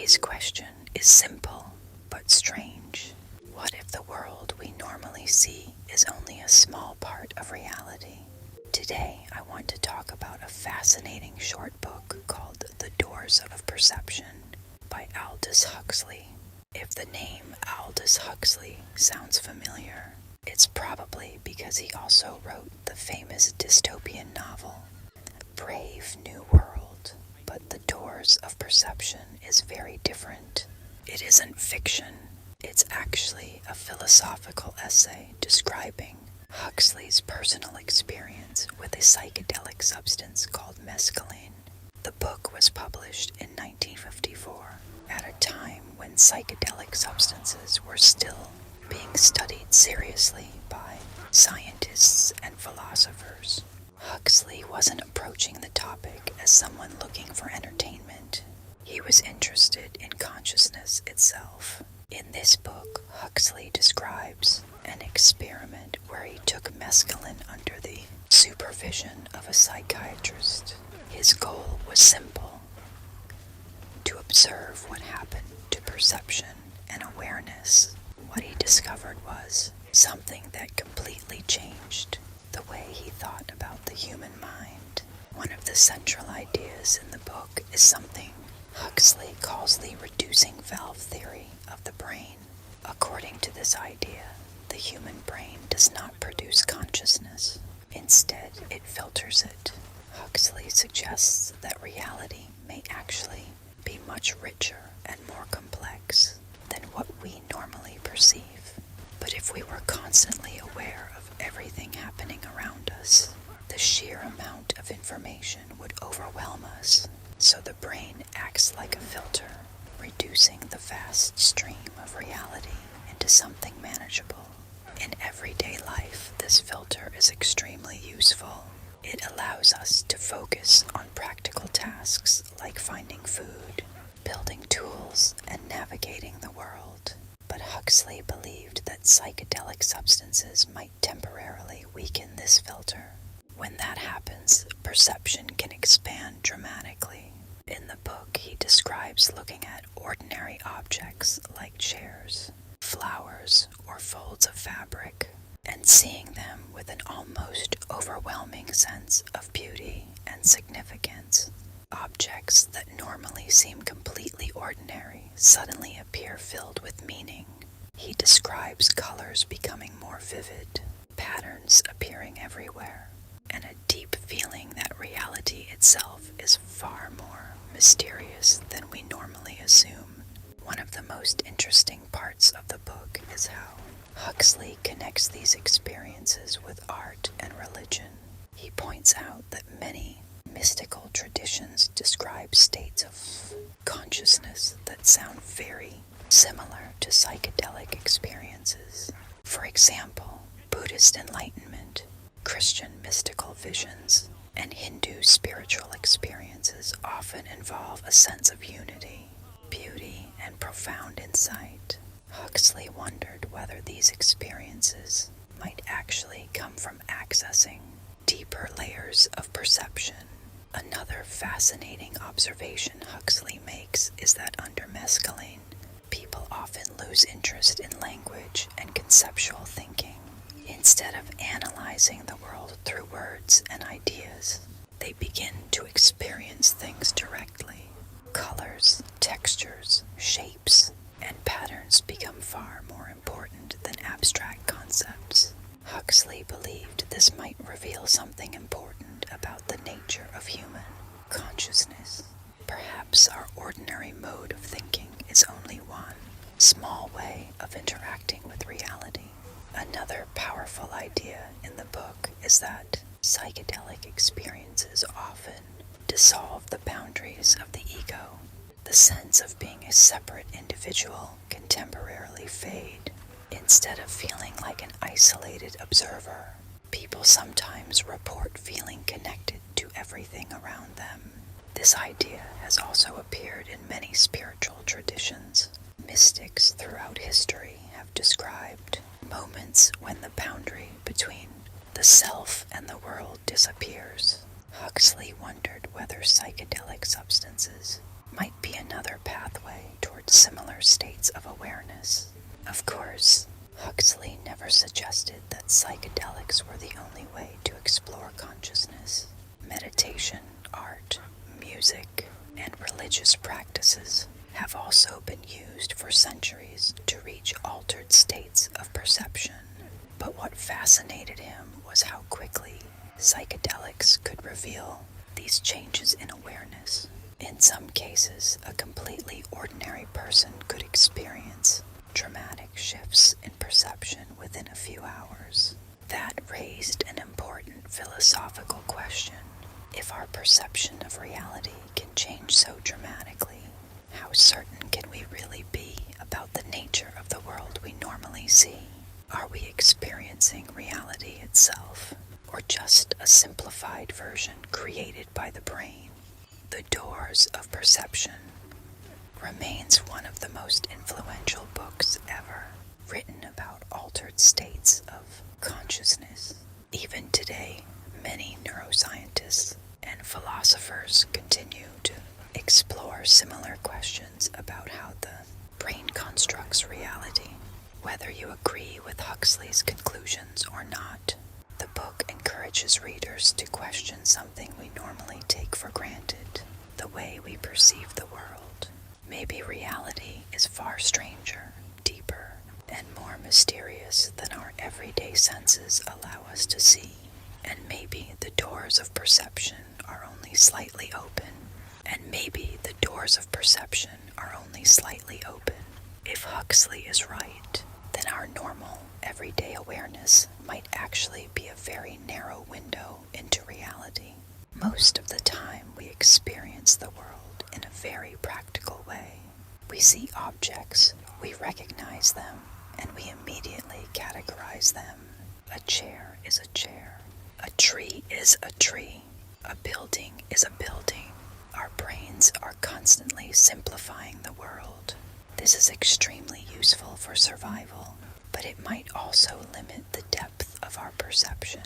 Today's question is simple but strange. What if the world we normally see is only a small part of reality? Today, I want to talk about a fascinating short book called The Doors of Perception by Aldous Huxley. If the name Aldous Huxley sounds familiar, it's probably because he also wrote the famous dystopian novel, Brave New World. But The Doors of Perception is very different. It isn't fiction. It's actually a philosophical essay describing Huxley's personal experience with a psychedelic substance called mescaline. The book was published in 1954, at a time when psychedelic substances were still being studied seriously by scientists and philosophers. Huxley wasn't approaching the topic as someone looking for entertainment. He was interested in consciousness itself. In this book, Huxley describes an experiment where he took mescaline under the supervision of a psychiatrist. His goal was simple: to observe what happened to perception and awareness. What he discovered was something that completely changed the way he thought about the human mind. One of the central ideas in the book is something Huxley calls the reducing valve theory of the brain. According to this idea, the human brain does not produce consciousness. Instead, it filters it. Huxley suggests that reality may actually be much richer and more complex than what we normally perceive. But if we were constantly aware of everything happening around us, the sheer amount of information would overwhelm us. So the brain acts like a filter, reducing the vast stream of reality into something manageable. In everyday life, this filter is extremely useful. It allows us to focus on practical tasks like finding food, building tools, and navigating the world. But Huxley believed that psychedelic substances might temporarily weaken this filter. When that happens, perception can expand dramatically. In the book, he describes looking at ordinary objects like chairs, flowers, or folds of fabric, and seeing them with an almost overwhelming sense of beauty and significance. Objects that normally seem completely ordinary suddenly appear filled with meaning. He describes colors becoming more vivid, patterns appearing everywhere, and a deep feeling that reality itself is far more mysterious than we normally assume. One of the most interesting parts of the book is how Huxley connects these experiences with art and religion. He points out that many mystical traditions describe states of consciousness that sound very similar to psychedelic experiences. For example, Buddhist enlightenment, Christian mystical visions, and Hindu spiritual experiences often involve a sense of unity, beauty, and profound insight. Huxley wondered whether these experiences might actually come from accessing deeper layers of perception. Another fascinating observation Huxley makes is that under mescaline, people often lose interest in language and conceptual thinking. Instead of analyzing the world through words and ideas, they begin to experience things directly. Colors, textures, shapes, and patterns become far more important than abstract concepts. Huxley believed this might reveal something important about the nature of human consciousness. Perhaps our ordinary mode of thinking is only one small way of interacting with reality. Another powerful idea in the book is that psychedelic experiences often dissolve the boundaries of the ego. The sense of being a separate individual can temporarily fade. Instead of feeling like an isolated observer, people sometimes report feeling connected to everything around them. This idea has also appeared in many spiritual traditions. Mystics throughout history have described moments when the boundary between the self and the world disappears. Huxley wondered whether psychedelic substances might be another pathway states of awareness. Of course, Huxley never suggested that psychedelics were the only way to explore consciousness. Meditation, art, music, and religious practices have also been used for centuries to reach altered states of perception. But what fascinated him was how quickly psychedelics could reveal these changes in awareness. In some cases, a completely ordinary person could experience dramatic shifts in perception within a few hours. That raised an important philosophical question. If our perception of reality can change so dramatically, how certain can we really be about the nature of the world we normally see? Are we experiencing reality itself, or just a simplified version created by the brain? The Doors of Perception remains one of the most influential books ever written about altered states of consciousness. Even today, many neuroscientists and philosophers continue to explore similar questions about how the brain constructs reality. Whether you agree with Huxley's conclusions or not, the book encourages readers to question something we normally take for granted, the way we perceive the world. Maybe reality is far stranger, deeper, and more mysterious than our everyday senses allow us to see. And maybe the doors of perception are only slightly open. If Huxley is right, then our normal, everyday awareness might actually be a very narrow window into reality. Most of the time, we experience the world in a very practical way. We see objects, we recognize them, and we immediately categorize them. A chair is a chair. A tree is a tree. A building is a building. Our brains are constantly simplifying the world. This is extremely useful for survival, but it might also limit the depth of our perception.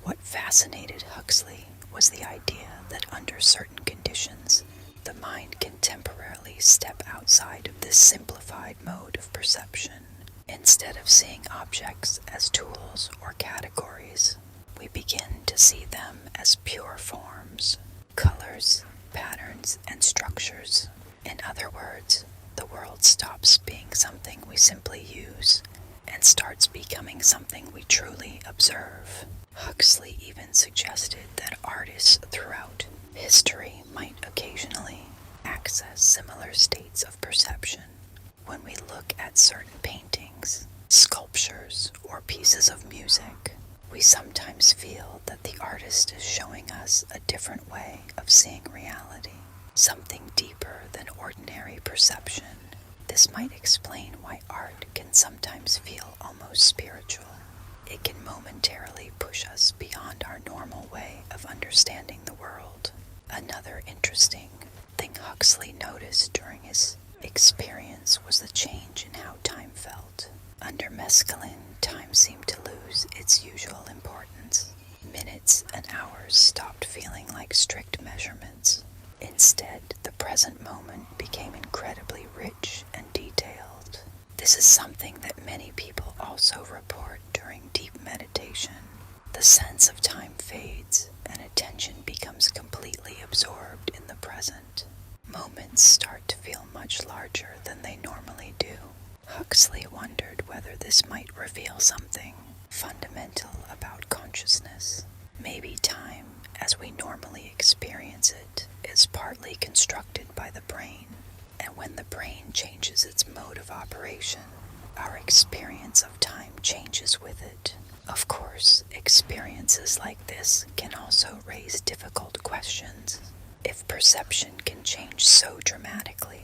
What fascinated Huxley was the idea that under certain conditions, the mind can temporarily step outside of this simplified mode of perception. Instead of seeing objects as tools or categories, we begin to see them as pure forms, colors, patterns, and structures. In other words, the world stops being something we simply use and starts becoming something we truly observe. Huxley even suggested that artists throughout history might occasionally access similar states of perception. When we look at certain paintings, sculptures, or pieces of music, we sometimes feel that the artist is showing us a different way of seeing reality, something deeper than ordinary perception. This might explain why art can sometimes feel almost spiritual. It can momentarily push us beyond our normal way of understanding the world. Another interesting thing Huxley noticed during his experience was the change in how time felt. Under mescaline, time seemed to lose its usual importance. Minutes and hours stopped feeling like strict measurements. Instead, the present moment became incredibly rich and detailed. This is something that many people also report during deep meditation. The sense of time fades, and attention becomes completely absorbed in the present. Moments start to feel much larger than they normally do. Huxley wondered whether this might reveal something fundamental about consciousness. Maybe time, as we normally experience it, is partly constructed by the brain, and when the brain changes its mode of operation, our experience of time changes with it. Of course, experiences like this can also raise difficult questions. If perception can change so dramatically,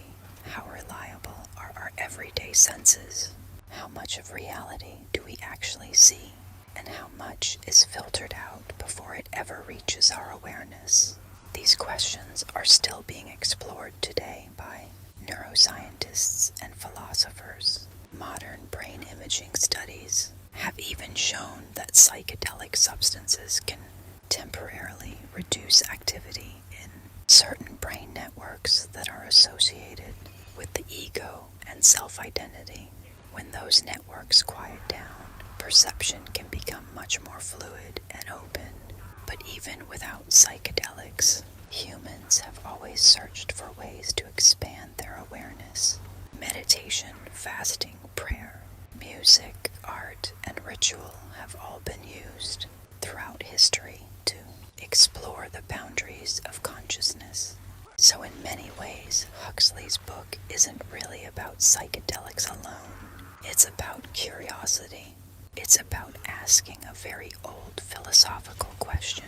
how reliable are our everyday senses? How much of reality do we actually see? And how much is filtered out before it ever reaches our awareness? These questions are still being explored today by neuroscientists and philosophers. Modern brain imaging studies have even shown that psychedelic substances can temporarily reduce activity in certain brain networks that are associated with the ego and self-identity. When those networks quiet down, perception can become much more fluid and open. But even without psychedelics, humans have always searched for ways to expand their awareness. Meditation, fasting, prayer, music, art, and ritual have all been used throughout history to explore the boundaries of consciousness. So in many ways, Huxley's book isn't really about psychedelics alone. It's about curiosity. It's about asking a very old philosophical question.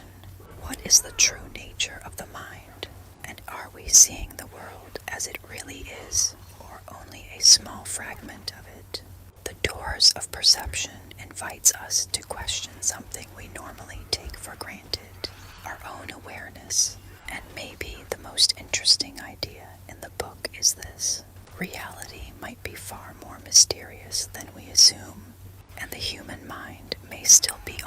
What is the true nature of the mind? And are we seeing the world as it really is, or only a small fragment of it? The doors of perception invites us to question something we normally take for granted, our own awareness. And maybe the most interesting idea in the book is this: reality might be far more mysterious than we assume, and the human mind may still be